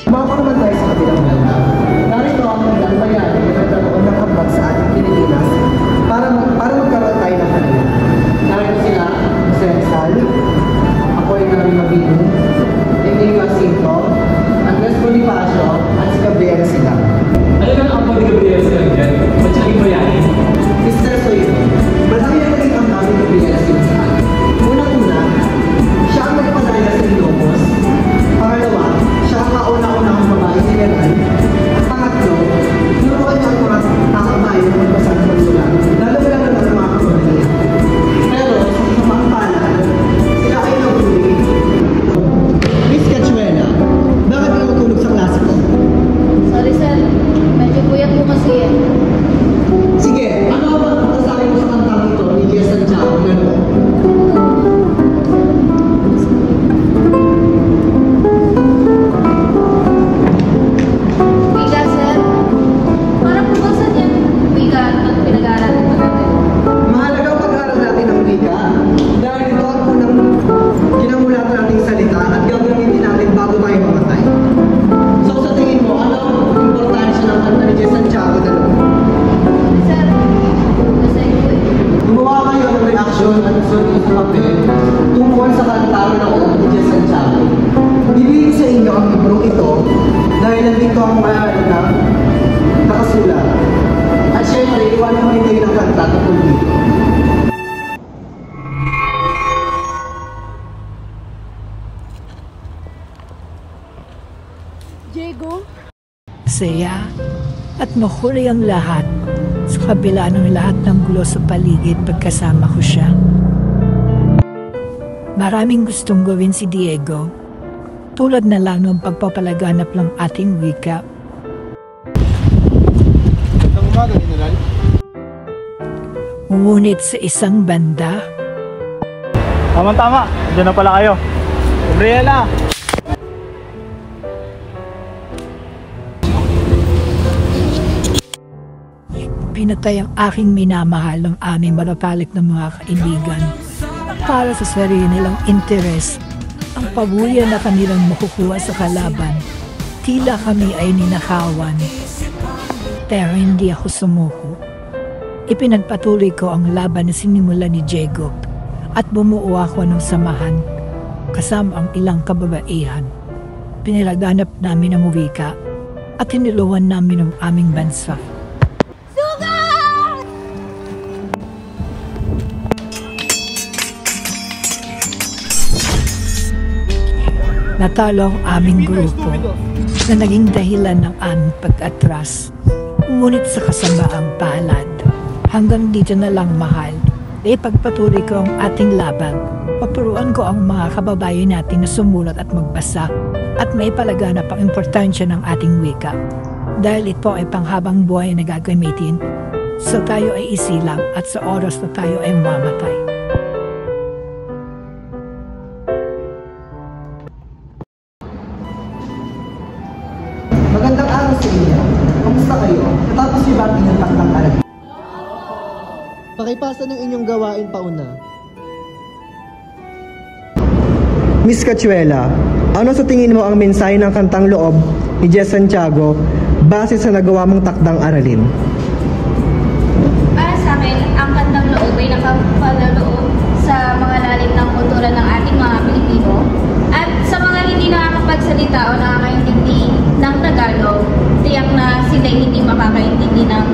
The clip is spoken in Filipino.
Baka naman tayo sa kabilang banda. Narito ang ilang bayani na nagkaroon ng ambag sa ating Pilipinas para magkaroon tayo ng kanila. Narito sila, Jose Rizal, Apoy Mabino, Enrique Jacinto, Andres Bonifacio, at si Gabriel Sila. Ano lang ang ambag ni Gabriel Sila dyan? Ba't siya naging bayani? Mr. Soylo, malaki ang naging ambag ni Gabriel Sila sa atin. Unang-una, siya ang nagpadala sa Ilocos. Pangalawa, siya ang kauna-unahang babae general. At pangatlo, tinuruan niya ang mga takabayan ng magbasa ng pagsulat, lalo-lalo na ng mga koloniya. Pero, sa pangpala, sila ay nahuli. Miss Cachuela, bakit ka matulog sa klase ko? Sorry sir, medyo puyat po kasi eh. Sige, ano ba ang masasabi mo sa kantang ito ni Jess Santiago na noon? Wika sir, parang pumasan yan. Wika at pinag-aaralan pa natin. Mahalaga ang pag-aaral natin ng wika dahil ito ang unang kinamulatan nating salita at gagamitin natin bago tayo mamatay. So sa tingin mo, ano ang importansya ng kanta ni Jess Santiago na noon? Sir, nasa iyo eh. Gumawa kayo ng reaksyon at sulit sa papel tungkol sa kanta noon ni Jess Santiago. Bibigay sa inyo ang librong ito dahil nandito ang maaari na nakasulat. At syempre, iwanan mo rin kayo ng kanta tungkol dito. Diego? Saya at mahuli ang lahat sa kabila ng lahat ng gulo sa paligid pagkasama ko siya. Maraming gustong gawin si Diego, tulad na lang ng pagpapalaganap ng ating wika. Magandang umaga, General. Ngunit sa isang banda, Tama-tama, dyan na pala kayo. Gabriela! pinatay ang aking minamahal ng aming matatalik na mga kaibigan para sa sarili nilang interes. Ang pabuya na kanilang makukuha sa kalaban, tila kami ay ninakawan. Pero hindi ako sumuko. Ipinagpatuloy ko ang laban na sinimula ni Diego at bumuo ako ng samahan kasama ang ilang kababaihan. Pinilaganap namin ang wika at tiniluan namin ang aming bansa. Natalo ang aming grupo na naging dahilan ng aming pag-atras. Ngunit sa kasamaang palad, hanggang dito na lang mahal, ipagpatuloy ko ang ating laban. Papuruan ko ang mga kababayan natin na sumulat at magbasa at may palaganap ang importansya ng ating wika. Dahil ito ay panghabang buhay na gagamitin, so tayo ay isilang at sa oras na tayo ay mamatay. Magandang araw sa inyo. Kamusta kayo? Natapos niyo ba ang inyong takdang aralin? Pakipasa ng inyong gawain pauna. Miss Cachuela, ano sa tingin mo ang mensahe ng kantang loob ni Jess Santiago base sa nagawa mong takdang aralin? Para sa akin, ang kantang loob ay nakapaloob sa mga lalim ng kultura ng ating mga Pilipino at sa mga hindi nakakapagsalita o nakakaintindi ng Tagalog, tiyak na sila hindi makakaintindi ng